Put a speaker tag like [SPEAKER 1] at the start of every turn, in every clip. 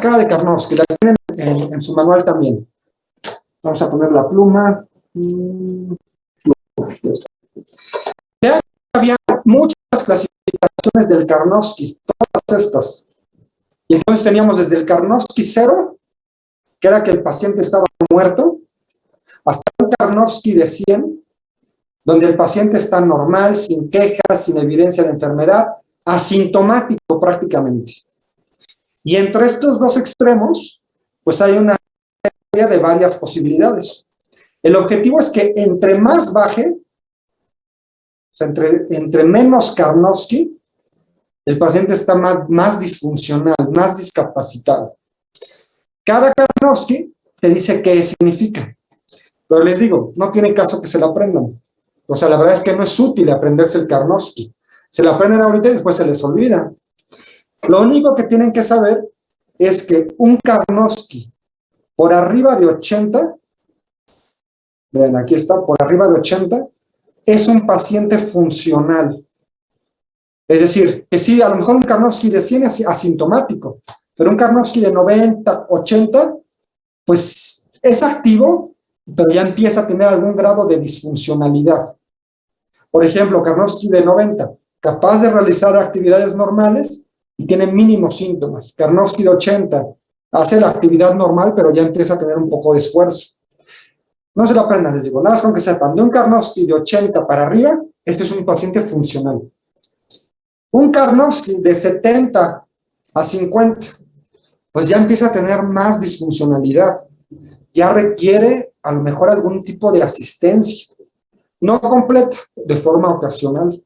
[SPEAKER 1] escala de Karnofsky, la tienen en su manual también. Vamos a poner la pluma. Vean que había muchas clasificaciones del Karnofsky, todas estas. Y entonces teníamos desde el Karnofsky 0, que era que el paciente estaba muerto, hasta un Karnofsky de 100, donde el paciente está normal, sin quejas, sin evidencia de enfermedad, asintomático prácticamente. Y entre estos dos extremos, pues hay una serie de varias posibilidades. El objetivo es que entre más baje, o sea, entre menos Karnofsky, el paciente está más disfuncional, más discapacitado. Cada Karnofsky te dice qué significa. Pero les digo, no tiene caso que se lo aprendan. O sea, la verdad es que no es útil aprenderse el Karnofsky. Se lo aprenden ahorita y después se les olvida. Lo único que tienen que saber es que un Karnofsky por arriba de 80, ven, aquí está, por arriba de 80, es un paciente funcional. Es decir, que sí, a lo mejor un Karnofsky de 100 es asintomático, pero un Karnofsky de 90, 80, pues es activo, pero ya empieza a tener algún grado de disfuncionalidad. Por ejemplo, Karnofsky de 90, capaz de realizar actividades normales y tiene mínimos síntomas. Karnofsky de 80, hace la actividad normal, pero ya empieza a tener un poco de esfuerzo. No se lo aprendan, les digo, nada más con que sepan, de un Karnofsky de 80 para arriba, este es un paciente funcional. Un Karnofsky de 70 a 50, pues ya empieza a tener más disfuncionalidad. Ya requiere a lo mejor algún tipo de asistencia, no completa, de forma ocasional.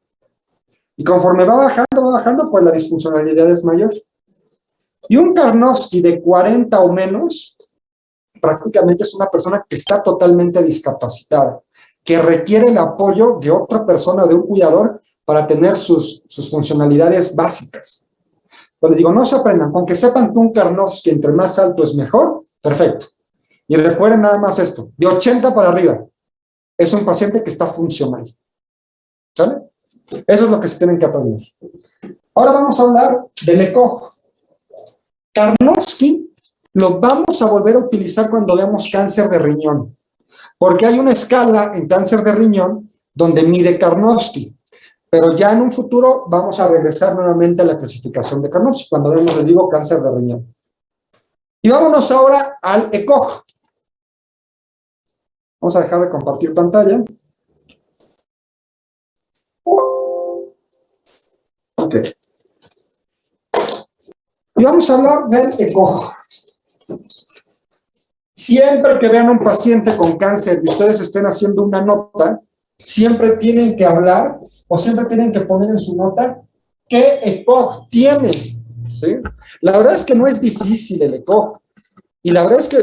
[SPEAKER 1] Y conforme va bajando, pues la disfuncionalidad es mayor. Y un Karnofsky de 40 o menos, prácticamente es una persona que está totalmente discapacitada, que requiere el apoyo de otra persona, de un cuidador, para tener sus funcionalidades básicas. Pero les digo, no se aprendan, con que sepan que un Karnofsky entre más alto es mejor, perfecto. Y recuerden nada más esto, de 80 para arriba, es un paciente que está funcional. ¿Sale? Eso es lo que se tienen que aprender. Ahora vamos a hablar del ECOG. Karnofsky lo vamos a volver a utilizar cuando veamos cáncer de riñón, porque hay una escala en cáncer de riñón donde mide Karnofsky, pero ya en un futuro vamos a regresar nuevamente a la clasificación de Karnofsky, cuando vemos, les digo, cáncer de riñón. Y vámonos ahora al ECOG. Vamos a dejar de compartir pantalla. Ok. Y vamos a hablar del ECOG. Siempre que vean a un paciente con cáncer y ustedes estén haciendo una nota, siempre tienen que hablar o siempre tienen que poner en su nota qué ECOG tiene. ¿Sí? La verdad es que no es difícil el ECOG. Y la verdad es que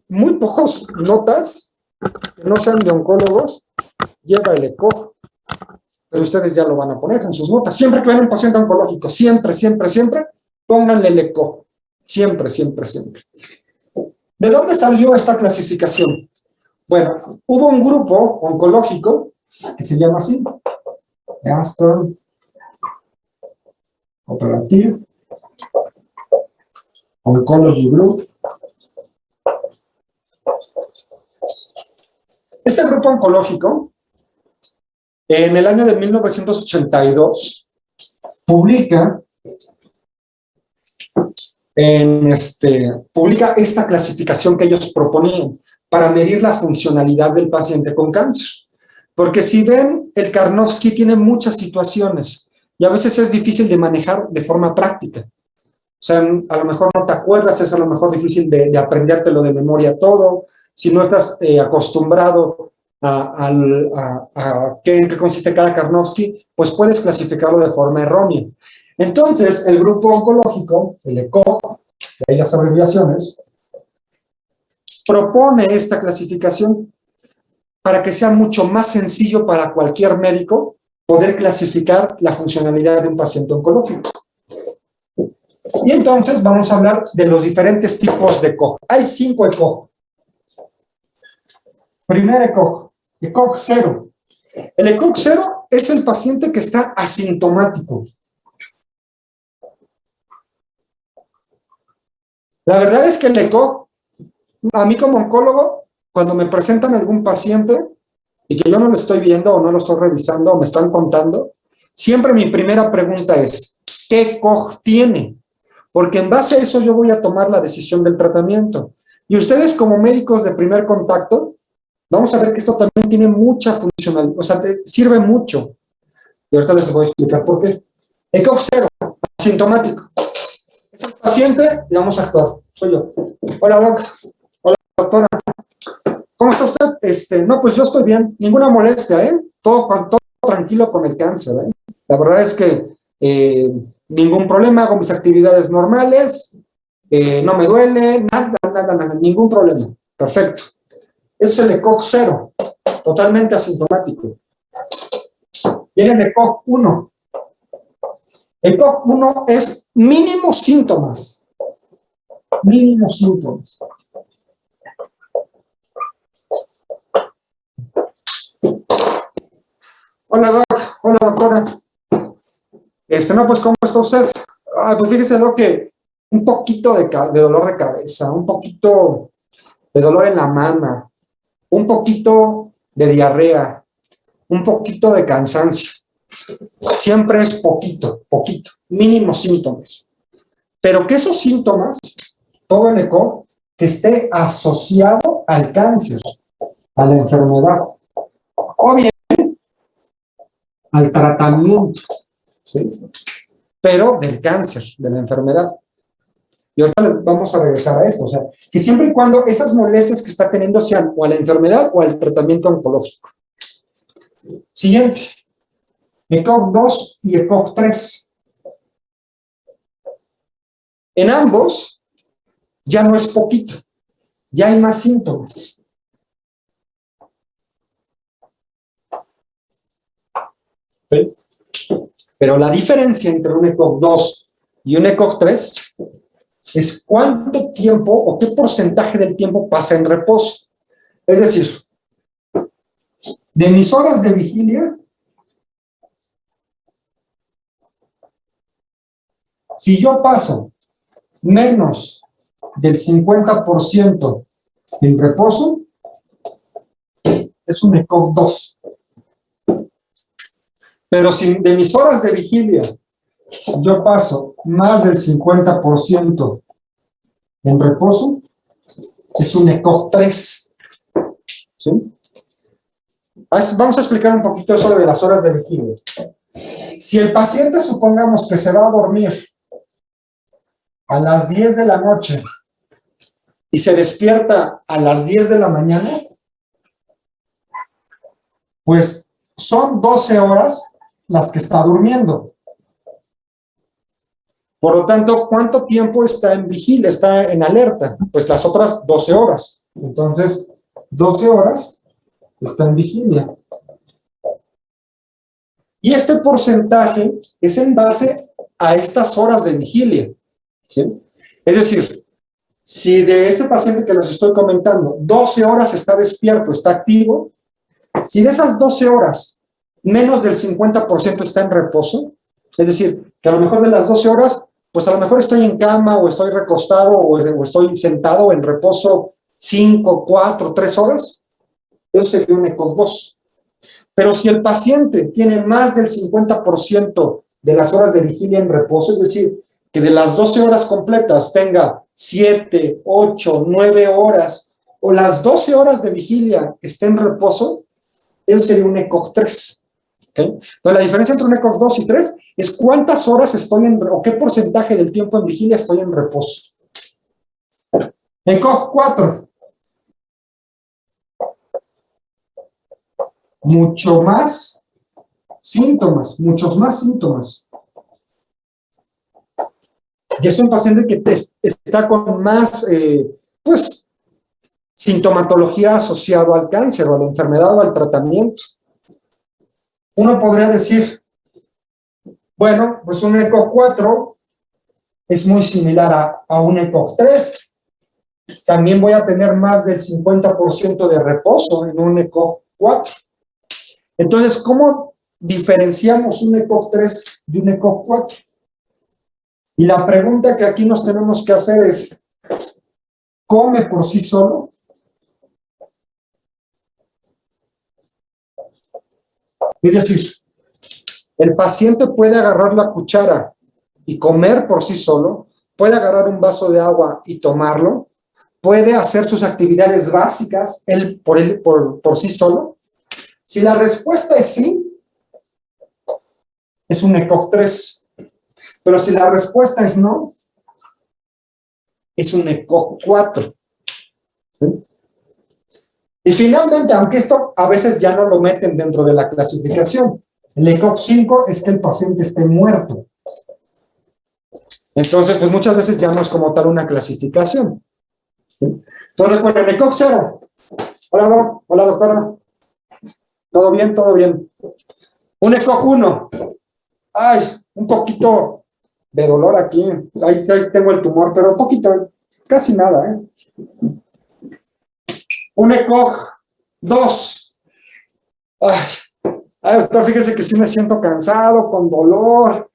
[SPEAKER 1] muy pocos notas que no sean de oncólogos lleva el ECOG. Pero ustedes ya lo van a poner en sus notas. Siempre que vean a un paciente oncológico, siempre, pónganle el ECOG. Siempre. ¿De dónde salió esta clasificación? Bueno, hubo un grupo oncológico que se llama así, Gaston Operative Oncology Group. Este grupo oncológico, en el año de 1982, publica esta clasificación que ellos proponían para medir la funcionalidad del paciente con cáncer. Porque si ven, el Karnofsky tiene muchas situaciones y a veces es difícil de manejar de forma práctica. O sea, a lo mejor no te acuerdas, es a lo mejor difícil de aprendértelo de memoria todo. Si no estás acostumbrado a qué consiste cada Karnofsky, pues puedes clasificarlo de forma errónea. Entonces, el grupo oncológico, el ECOG, de ahí las abreviaciones, propone esta clasificación para que sea mucho más sencillo para cualquier médico poder clasificar la funcionalidad de un paciente oncológico. Y entonces vamos a hablar de los diferentes tipos de ECOG. Hay 5 ECOG. Primer ECOG, ECOG 0. El ECOG 0 es el paciente que está asintomático. La verdad es que el ECOG, a mí como oncólogo, cuando me presentan algún paciente y que yo no lo estoy viendo o no lo estoy revisando o me están contando, siempre mi primera pregunta es, ¿qué ECOG tiene? Porque en base a eso yo voy a tomar la decisión del tratamiento. Y ustedes como médicos de primer contacto, vamos a ver que esto también tiene mucha funcionalidad, o sea, sirve mucho. Y ahorita les voy a explicar por qué. ECOG cero, asintomático. Es el paciente y vamos a actuar. Soy yo. Hola, doc. Hola, doctora. ¿Cómo está usted? No, pues yo estoy bien. Ninguna molestia, ¿eh? Todo tranquilo con el cáncer, ¿eh? La verdad es que ningún problema, hago mis actividades normales, no me duele, nada, ningún problema. Perfecto. Eso es el ECOG cero, totalmente asintomático. Viene el ECOG 1. ECOG 1 es mínimos síntomas. Mínimos síntomas. Hola, doc. Hola, doctora. No, pues, ¿cómo está usted? Pues fíjese, doc, que un poquito de dolor de cabeza, un poquito de dolor en la mama, un poquito de diarrea, un poquito de cansancio. Siempre es poquito, mínimos síntomas. Pero que esos síntomas, todo el ECOG, que esté asociado al cáncer, a la enfermedad, o bien al tratamiento, ¿sí? Pero del cáncer, de la enfermedad. Y ahorita vamos a regresar a esto, o sea, que siempre y cuando esas molestias que está teniendo sean o a la enfermedad o al tratamiento oncológico. Siguiente, ECOG 2 y ECOG 3. En ambos ya no es poquito, ya hay más síntomas. ¿Sí? Pero la diferencia entre un ECOG 2 y un ECOG 3 es cuánto tiempo o qué porcentaje del tiempo pasa en reposo. Es decir, de mis horas de vigilia, si yo paso menos del 50% en reposo, es un ECOG 2. Pero si de mis horas de vigilia yo paso más del 50% en reposo, es un ECOG 3. ¿Sí? Vamos a explicar un poquito eso de las horas de vigilia. Si el paciente, supongamos que se va a dormir a las 10 de la noche y se despierta a las 10 de la mañana, pues son 12 horas las que está durmiendo. Por lo tanto, ¿cuánto tiempo está en vigilia, está en alerta? Pues las otras 12 horas. Entonces, 12 horas está en vigilia. Y este porcentaje es en base a estas horas de vigilia. ¿Sí? Es decir, si de este paciente que les estoy comentando, 12 horas está despierto, está activo, si de esas 12 horas menos del 50% está en reposo, es decir, que a lo mejor de las 12 horas, pues a lo mejor estoy en cama o estoy recostado o estoy sentado en reposo 5, 4, 3 horas, eso sería un ECOG 2. Pero si el paciente tiene más del 50% de las horas de vigilia en reposo, es decir, que de las 12 horas completas tenga 7, 8, 9 horas o las 12 horas de vigilia esté en reposo, eso sería un ECOG 3. ¿Okay? Entonces, la diferencia entre un ECOG 2 y 3 es cuántas horas estoy o qué porcentaje del tiempo en vigilia estoy en reposo. ECOG 4. Muchos más síntomas. Y es un paciente que está con más, pues, sintomatología asociada al cáncer o a la enfermedad o al tratamiento. Uno podría decir, bueno, pues un ECOG 4 es muy similar a un ECOG 3. También voy a tener más del 50% de reposo en un ECOG 4. Entonces, ¿cómo diferenciamos un ECOG 3 de un ECOG 4? Y la pregunta que aquí nos tenemos que hacer es, come por sí solo. Es decir, el paciente puede agarrar la cuchara y comer por sí solo, puede agarrar un vaso de agua y tomarlo, puede hacer sus actividades básicas por sí solo. Si la respuesta es sí, es un ECOG 3. Pero si la respuesta es no, es un ECOG 4. ¿Sí? Y finalmente, aunque esto a veces ya no lo meten dentro de la clasificación, el ECOG 5 es que el paciente esté muerto. Entonces, pues muchas veces ya no es como tal una clasificación. ¿Sí? Entonces, recuerden, el ECOG 0. Hola, doctora. ¿Todo bien? Todo bien. Un ECOG 1. Ay, un poquito de dolor aquí. Ahí tengo el tumor, pero un poquito, casi nada, ¿eh? Un ECOG 2. Ay, doctor, fíjese que sí me siento cansado, con dolor.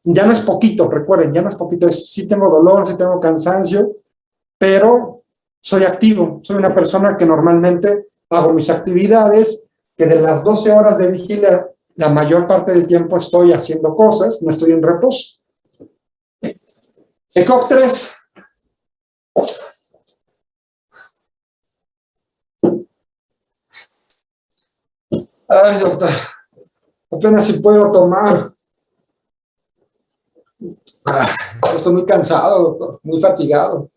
[SPEAKER 1] Ya no es poquito, recuerden, ya no es poquito. Sí tengo dolor, sí tengo cansancio, pero soy activo. Soy una persona que normalmente hago mis actividades, que de las 12 horas de vigilia, la mayor parte del tiempo estoy haciendo cosas, no estoy en reposo. ECOG 3. Ay, doctor, apenas si puedo tomar. Estoy muy cansado, doctor, muy fatigado.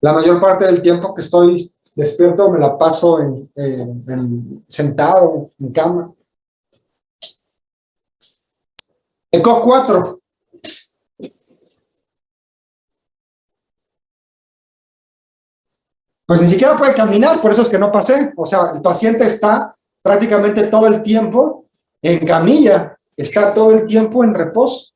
[SPEAKER 1] La mayor parte del tiempo que estoy despierto me la paso sentado en cama. ECOG 4. Pues ni siquiera puede caminar, por eso es que no pasé. O sea, el paciente está prácticamente todo el tiempo en camilla, está todo el tiempo en reposo.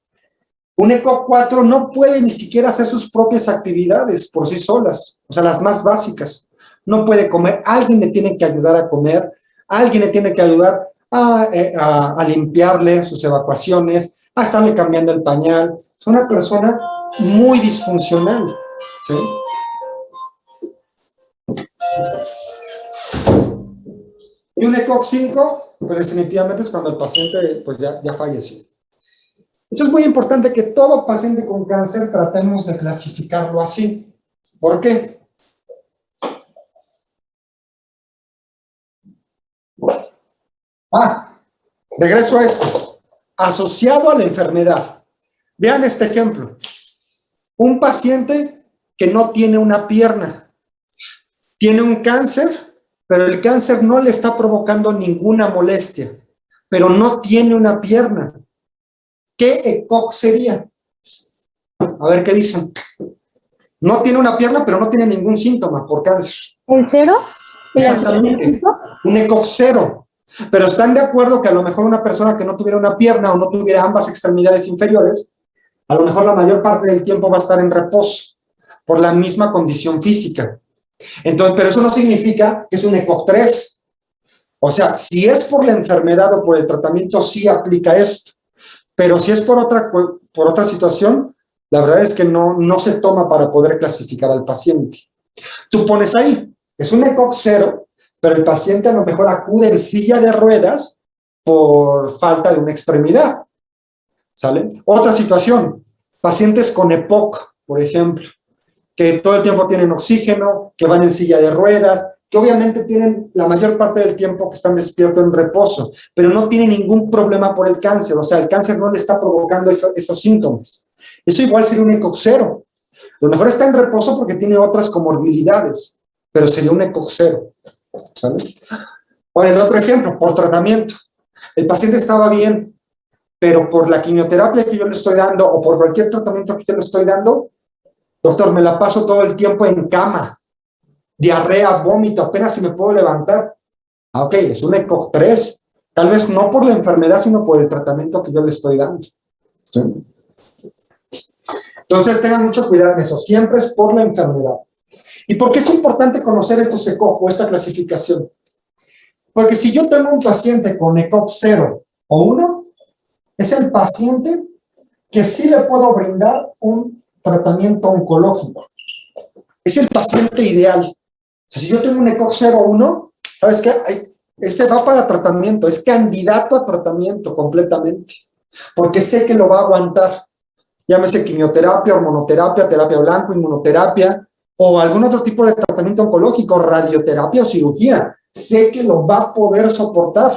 [SPEAKER 1] Un ECOG 4 no puede ni siquiera hacer sus propias actividades por sí solas, o sea, las más básicas. No puede comer, alguien le tiene que ayudar a comer, alguien le tiene que ayudar a limpiarle sus evacuaciones, a estarle cambiando el pañal. Es una persona muy disfuncional, ¿sí? Y un ECOG 5, pues definitivamente es cuando el paciente pues ya falleció. Eso es muy importante que todo paciente con cáncer tratemos de clasificarlo así. ¿Por qué? Regreso a esto. Asociado a la enfermedad. Vean este ejemplo. Un paciente que no tiene una pierna. Tiene un cáncer, pero el cáncer no le está provocando ninguna molestia. Pero no tiene una pierna. ¿Qué ECOG sería? A ver qué dicen. No tiene una pierna, pero no tiene ningún síntoma por cáncer.
[SPEAKER 2] ¿El 0?
[SPEAKER 1] Exactamente. Un ECOG 0. Pero están de acuerdo que a lo mejor una persona que no tuviera una pierna o no tuviera ambas extremidades inferiores, a lo mejor la mayor parte del tiempo va a estar en reposo por la misma condición física. Entonces, pero eso no significa que es un ECOG 3. O sea, si es por la enfermedad o por el tratamiento, sí aplica esto. Pero si es por otra situación, la verdad es que no se toma para poder clasificar al paciente. Tú pones ahí, es un ECOG 0, pero el paciente a lo mejor acude en silla de ruedas por falta de una extremidad. ¿Sale? Otra situación, pacientes con EPOC, por ejemplo, que todo el tiempo tienen oxígeno, que van en silla de ruedas, que obviamente tienen la mayor parte del tiempo que están despiertos en reposo, pero no tienen ningún problema por el cáncer, o sea, el cáncer no le está provocando esos síntomas. Eso igual sería un ECOG 0. A lo mejor está en reposo porque tiene otras comorbilidades, pero sería un ECOG 0. ¿Sale? Ahora, el otro ejemplo, por tratamiento. El paciente estaba bien, pero por la quimioterapia que yo le estoy dando o por cualquier tratamiento que yo le estoy dando, doctor, me la paso todo el tiempo en cama. Diarrea, vómito, apenas si me puedo levantar. Ok, es un ECOG 3. Tal vez no por la enfermedad, sino por el tratamiento que yo le estoy dando. ¿Sí? Entonces tengan mucho cuidado en eso. Siempre es por la enfermedad. ¿Y por qué es importante conocer estos ECOG o esta clasificación? Porque si yo tengo un paciente con ECOG 0 o 1, es el paciente que sí le puedo brindar un tratamiento oncológico. Es el paciente ideal. O sea, si yo tengo un ECOG 0-1, ¿sabes qué? Este va para tratamiento, es candidato a tratamiento completamente, porque sé que lo va a aguantar. Llámese quimioterapia, hormonoterapia, terapia blanco, inmunoterapia, o algún otro tipo de tratamiento oncológico, radioterapia o cirugía. Sé que lo va a poder soportar.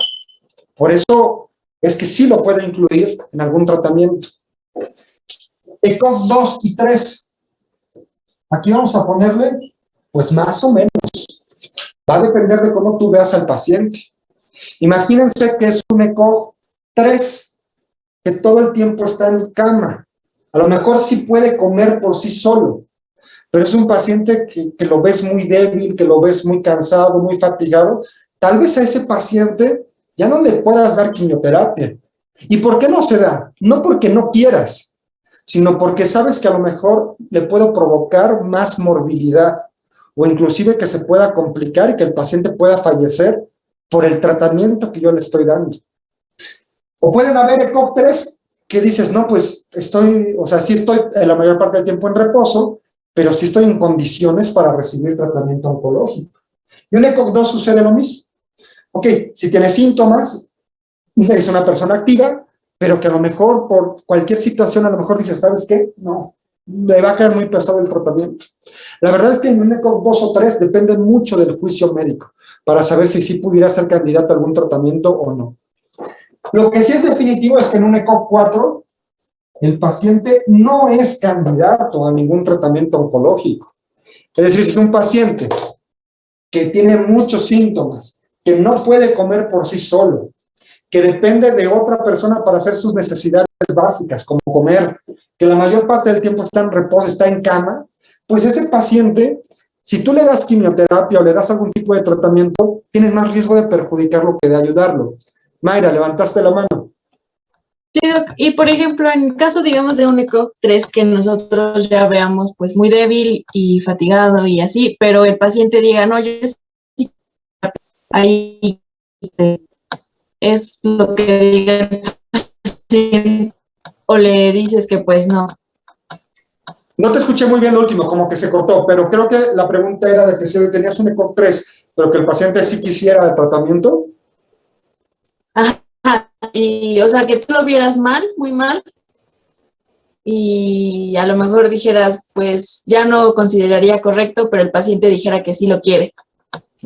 [SPEAKER 1] Por eso es que sí lo puedo incluir en algún tratamiento. ECOG 2 y 3. Aquí vamos a ponerle, pues más o menos. Va a depender de cómo tú veas al paciente. Imagínense que es un ECOG 3, que todo el tiempo está en cama. A lo mejor sí puede comer por sí solo, pero es un paciente que lo ves muy débil, que lo ves muy cansado, muy fatigado. Tal vez a ese paciente ya no le puedas dar quimioterapia. ¿Y por qué no se da? No porque no quieras, sino porque sabes que a lo mejor le puedo provocar más morbilidad o inclusive que se pueda complicar y que el paciente pueda fallecer por el tratamiento que yo le estoy dando. O pueden haber ECOG 3 que dices, no, pues sí estoy la mayor parte del tiempo en reposo, pero sí estoy en condiciones para recibir tratamiento oncológico. Y un ECOG 2 sucede lo mismo. Ok, si tiene síntomas, es una persona activa, pero que a lo mejor por cualquier situación, a lo mejor dice, ¿sabes qué? No, le va a caer muy pesado el tratamiento. La verdad es que en un ECOG 2 o 3 depende mucho del juicio médico para saber si sí pudiera ser candidato a algún tratamiento o no. Lo que sí es definitivo es que en un ECOG 4 el paciente no es candidato a ningún tratamiento oncológico. Es decir, si es un paciente que tiene muchos síntomas, que no puede comer por sí solo, que depende de otra persona para hacer sus necesidades básicas, como comer, que la mayor parte del tiempo está en reposo, está en cama, pues ese paciente, si tú le das quimioterapia o le das algún tipo de tratamiento, tienes más riesgo de perjudicarlo que de ayudarlo. Mayra, levantaste la mano.
[SPEAKER 2] Sí, Doc. Y por ejemplo, en el caso, digamos, de un ECOG 3 que nosotros ya veamos pues muy débil y fatigado y así, pero el paciente diga, no, yo sí, ahí es lo que diga el paciente, o le dices que pues no.
[SPEAKER 1] No te escuché muy bien lo último, como que se cortó, pero creo que la pregunta era de que si tenías un ECOG 3, pero que el paciente sí quisiera el tratamiento.
[SPEAKER 2] Ajá. Y, o sea, que tú lo vieras mal, muy mal, y a lo mejor dijeras, pues ya no consideraría correcto, pero el paciente dijera que sí lo quiere.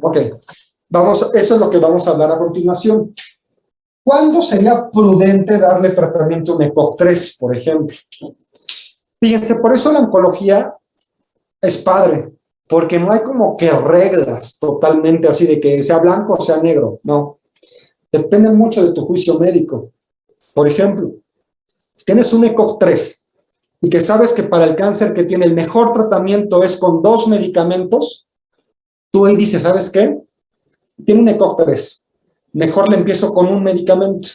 [SPEAKER 1] Ok, eso es lo que vamos a hablar a continuación. ¿Cuándo sería prudente darle tratamiento a un ECOG 3, por ejemplo? Fíjense, por eso la oncología es padre, porque no hay como que reglas totalmente así de que sea blanco o sea negro, no. Depende mucho de tu juicio médico. Por ejemplo, si tienes un ECOG 3 y que sabes que para el cáncer que tiene el mejor tratamiento es con 2 medicamentos, tú ahí dices, ¿sabes qué? Tiene un ECOG 3. Mejor le empiezo con un medicamento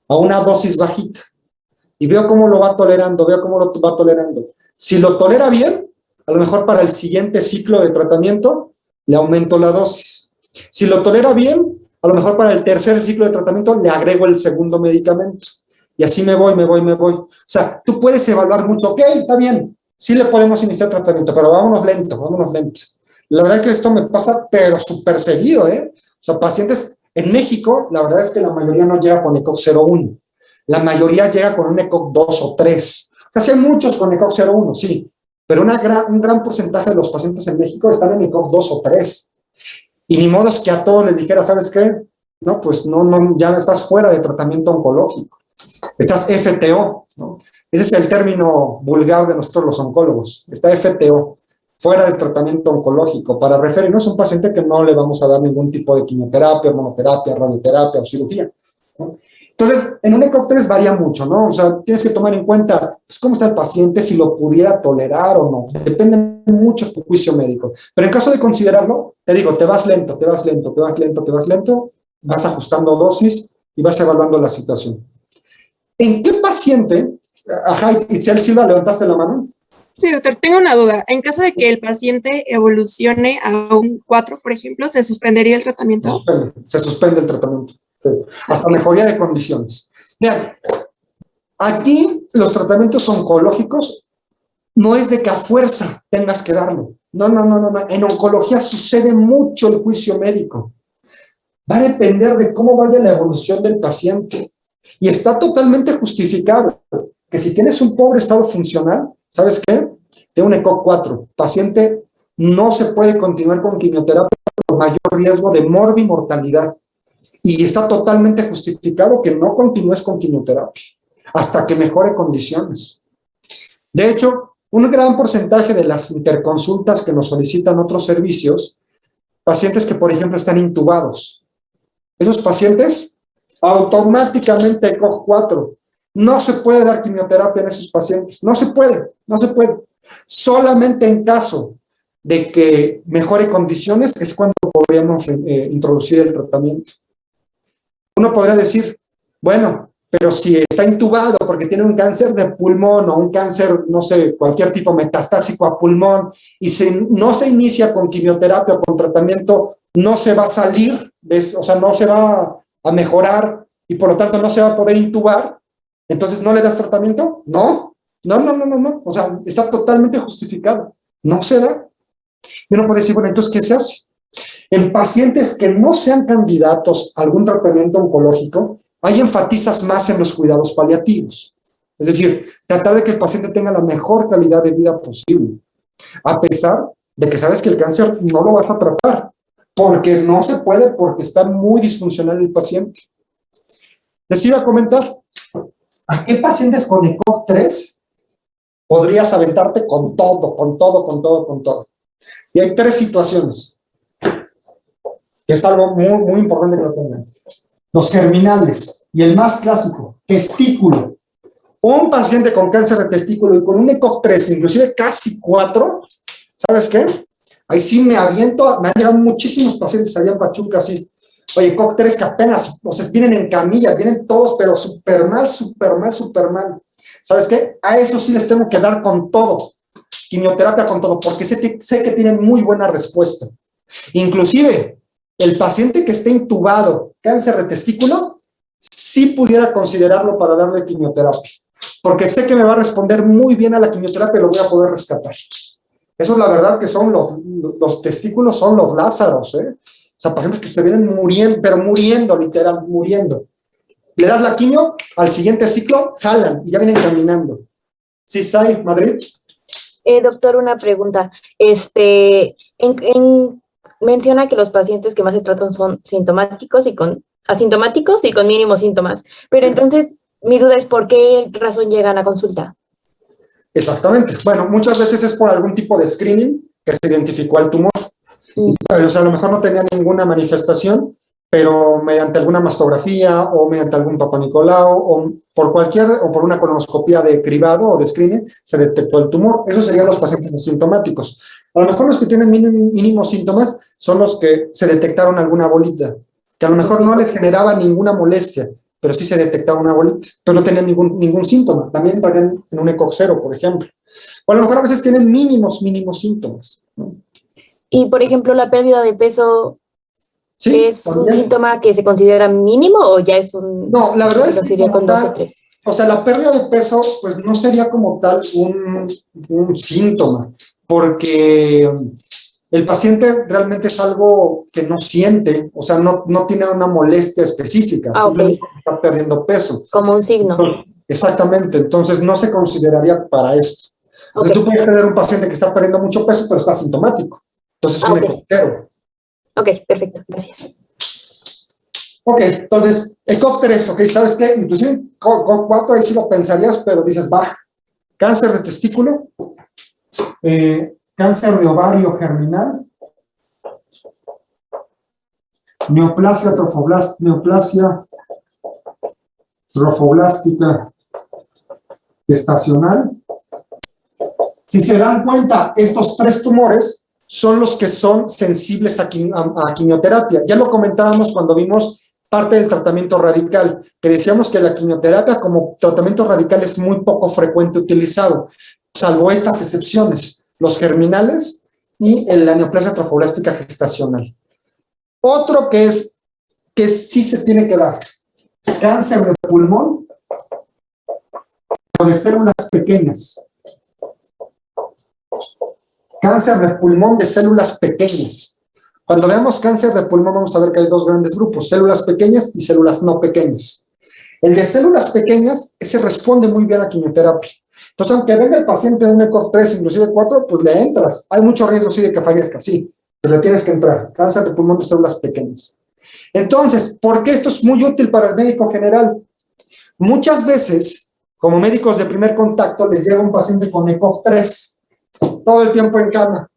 [SPEAKER 1] a una dosis bajita y veo cómo lo va tolerando, veo cómo lo va tolerando. Si lo tolera bien, a lo mejor para el siguiente ciclo de tratamiento le aumento la dosis. Si lo tolera bien, a lo mejor para el tercer ciclo de tratamiento le agrego el segundo medicamento. Y así me voy. O sea, tú puedes evaluar mucho, ok, está bien, sí le podemos iniciar tratamiento, pero vámonos lento. La verdad es que esto me pasa, pero súper seguido, ¿eh? O sea, pacientes en México, la verdad es que la mayoría no llega con ECOG 0-1. La mayoría llega con un ECOG 2 o 3. O sea, sí hay muchos con ECOG 0-1, sí, pero un gran porcentaje de los pacientes en México están en ECOG 2 o 3. Y ni modo que a todos les dijera, ¿sabes qué? No, pues no, ya estás fuera de tratamiento oncológico. Estás FTO, ¿no? Ese es el término vulgar de nosotros los oncólogos. Está FTO, fuera del tratamiento oncológico, para referirnos a un paciente que no le vamos a dar ningún tipo de quimioterapia, hormonoterapia, radioterapia o cirugía, ¿no? Entonces, en un ECOG 3 varía mucho, ¿no? O sea, tienes que tomar en cuenta pues, cómo está el paciente, si lo pudiera tolerar o no. Depende mucho de tu juicio médico. Pero en caso de considerarlo, te digo, te vas lento, vas ajustando dosis y vas evaluando la situación. ¿En qué paciente? Ajá, Itziel Silva, ¿levantaste la mano?
[SPEAKER 3] Sí, doctor, tengo una duda. En caso de que el paciente evolucione a un 4, por ejemplo, ¿se suspendería el tratamiento?
[SPEAKER 1] Se suspende el tratamiento. Sí. Hasta mejoría de condiciones. Vean, aquí los tratamientos oncológicos no es de que a fuerza tengas que darlo. No, no, no, no, no. En oncología sucede mucho el juicio médico. Va a depender de cómo vaya la evolución del paciente. Y está totalmente justificado que si tienes un pobre estado funcional, ¿sabes qué? De un ECOG 4, paciente no se puede continuar con quimioterapia por mayor riesgo de morbimortalidad. Y está totalmente justificado que no continúes con quimioterapia hasta que mejore condiciones. De hecho, un gran porcentaje de las interconsultas que nos solicitan otros servicios, pacientes que, por ejemplo, están intubados, esos pacientes automáticamente ECOG 4. No se puede dar quimioterapia en esos pacientes. No se puede, no se puede. Solamente en caso de que mejore condiciones es cuando podríamos introducir el tratamiento. Uno podría decir, bueno, pero si está intubado porque tiene un cáncer de pulmón o un cáncer, no sé, cualquier tipo metastásico a pulmón y no se inicia con quimioterapia o con tratamiento, no se va a salir, o sea, no se va a mejorar y por lo tanto no se va a poder intubar, entonces ¿no le das tratamiento? No, no, no, no, no, no. O sea, está totalmente justificado. No se da. Y uno puede decir, bueno, entonces, ¿qué se hace? En pacientes que no sean candidatos a algún tratamiento oncológico, ahí enfatizas más en los cuidados paliativos. Es decir, tratar de que el paciente tenga la mejor calidad de vida posible, a pesar de que sabes que el cáncer no lo vas a tratar, porque no se puede, porque está muy disfuncional el paciente. Les iba a comentar, ¿a qué pacientes con ECOG 3 podrías aventarte con todo, con todo, con todo, con todo? Y hay 3 situaciones, que es algo muy, muy importante que lo tengan. Los germinales, y el más clásico, testículo. Un paciente con cáncer de testículo y con un ECOG 3, inclusive casi 4, ¿sabes qué? Ahí sí me aviento, me han llegado muchísimos pacientes allá en Pachuca, así. Oye, ECOG 3 que apenas, o sea, vienen en camilla, vienen todos, pero súper mal, súper mal, súper mal. ¿Sabes qué? A eso sí les tengo que dar con todo, quimioterapia con todo, porque sé que tienen muy buena respuesta. Inclusive, el paciente que esté intubado, cáncer de testículo, sí pudiera considerarlo para darle quimioterapia, porque sé que me va a responder muy bien a la quimioterapia y lo voy a poder rescatar. Eso es la verdad que son los testículos son los Lázaros, ¿eh? O sea, pacientes que se vienen muriendo, pero muriendo, literal, muriendo. Le das la quimio, al siguiente ciclo, jalan y ya vienen caminando. ¿Sí, Sai, Madrid?
[SPEAKER 4] Doctor, una pregunta. Menciona que los pacientes que más se tratan son asintomáticos y con mínimos síntomas. Pero entonces, mi duda es ¿por qué razón llegan a consulta?
[SPEAKER 1] Exactamente. Bueno, muchas veces es por algún tipo de screening que se identificó al tumor. O sea, a lo mejor no tenía ninguna manifestación, pero mediante alguna mastografía o mediante algún Papa Nicolau o por una colonoscopia de cribado o de screening se detectó el tumor. Esos serían los pacientes asintomáticos. A lo mejor los que tienen mínimos síntomas son los que se detectaron alguna bolita, que a lo mejor no les generaba ninguna molestia, pero sí se detectaba una bolita, pero no tenían ningún síntoma. También entrarían en un ECOG 0, por ejemplo. O a lo mejor a veces tienen mínimos síntomas, ¿no?
[SPEAKER 4] Y, por ejemplo, la pérdida de peso,
[SPEAKER 1] Sí,
[SPEAKER 4] ¿es un
[SPEAKER 1] también.
[SPEAKER 4] síntoma que se considera mínimo o ya es un...
[SPEAKER 1] No, la verdad es que
[SPEAKER 4] sería con 2 o 3?
[SPEAKER 1] o sea, la pérdida de peso, pues no sería como tal un síntoma, porque el paciente realmente es algo que no siente, o sea, no tiene una molestia específica, simplemente está perdiendo peso.
[SPEAKER 4] Como un signo.
[SPEAKER 1] Exactamente, entonces no se consideraría para esto. Entonces tú puedes tener un paciente que está perdiendo mucho peso, pero está asintomático. Entonces es un ECOG 0.
[SPEAKER 4] Ok, perfecto, gracias.
[SPEAKER 1] Ok, entonces, ECOG 3, ok, ¿sabes qué? Inclusive ECOG 4 ahí sí lo pensarías, pero dices, va, cáncer de testículo, cáncer de ovario germinal, neoplasia trofoblástica gestacional. Si se dan cuenta, estos 3 tumores son los que son sensibles a quimioterapia. Ya lo comentábamos cuando vimos parte del tratamiento radical, que decíamos que la quimioterapia como tratamiento radical es muy poco frecuente utilizado, salvo estas excepciones, los germinales y la neoplasia trofoblástica gestacional. Otro que sí se tiene que dar, cáncer de pulmón o de células pequeñas. Cáncer de pulmón de células pequeñas. Cuando veamos cáncer de pulmón vamos a ver que hay dos grandes grupos, células pequeñas y células no pequeñas. El de células pequeñas, ese responde muy bien a quimioterapia. Entonces, aunque venga el paciente de un ECOG 3, inclusive 4, pues le entras. Hay mucho riesgo, sí, de que fallezca, sí, pero le tienes que entrar. Cáncer de pulmón de células pequeñas. Entonces, ¿por qué esto es muy útil para el médico general? Muchas veces, como médicos de primer contacto, les llega un paciente con ECOG 3, todo el tiempo en cama.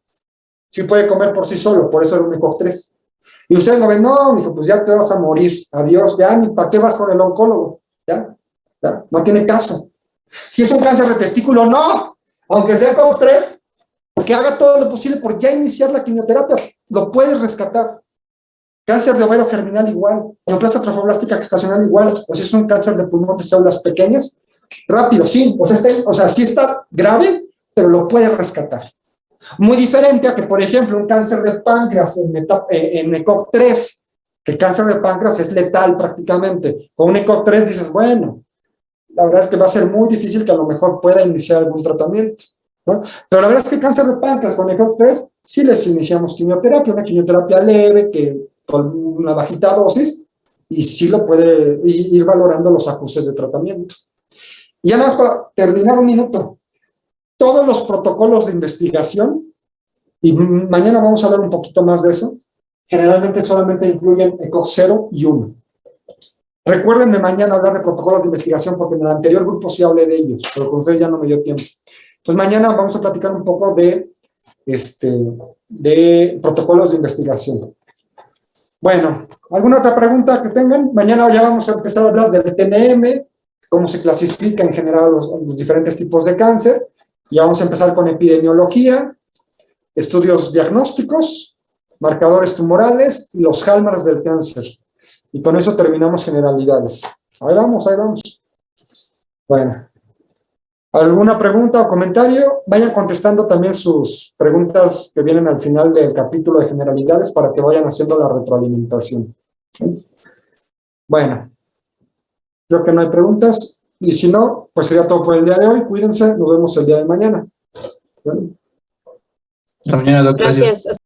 [SPEAKER 1] Sí puede comer por sí solo, por eso era un ECOG 3. Y ustedes lo ven, no, mijo, pues ya te vas a morir, adiós, ya, ni para qué vas con el oncólogo, ya, no tiene caso. Si es un cáncer de testículo, no, aunque sea ECOG 3, que haga todo lo posible por ya iniciar la quimioterapia, lo puedes rescatar. Cáncer de ovario germinal igual, neoplasia trofoblástica gestacional igual, o sea, es un cáncer de pulmón de células pequeñas, rápido, sí, o sea, sí está grave, pero lo puedes rescatar. Muy diferente a que, por ejemplo, un cáncer de páncreas en ECOG 3, que el cáncer de páncreas es letal prácticamente. Con un ECOG 3 dices, bueno, la verdad es que va a ser muy difícil que a lo mejor pueda iniciar algún tratamiento, ¿no? Pero la verdad es que cáncer de páncreas con ECOG 3, sí les iniciamos quimioterapia, una quimioterapia leve, que con una bajita dosis, y sí lo puede ir valorando los ajustes de tratamiento. Y ya nada más para terminar un minuto. Todos los protocolos de investigación, y mañana vamos a hablar un poquito más de eso, generalmente solamente incluyen ECOG 0 y 1. Recuérdenme mañana hablar de protocolos de investigación, porque en el anterior grupo sí hablé de ellos, pero con ustedes ya no me dio tiempo. Entonces mañana vamos a platicar un poco de protocolos de investigación. Bueno, ¿alguna otra pregunta que tengan? Mañana ya vamos a empezar a hablar del TNM, cómo se clasifica en general los diferentes tipos de cáncer. Y vamos a empezar con epidemiología, estudios diagnósticos, marcadores tumorales y los hallmarks del cáncer. Y con eso terminamos generalidades. Ahí vamos, ahí vamos. Bueno, ¿alguna pregunta o comentario? Vayan contestando también sus preguntas que vienen al final del capítulo de generalidades para que vayan haciendo la retroalimentación. Bueno, creo que no hay preguntas. Y si no, pues sería todo por el día de hoy. Cuídense, nos vemos el día de mañana. ¿Vale?
[SPEAKER 5] Hasta mañana, doctor.
[SPEAKER 4] Gracias.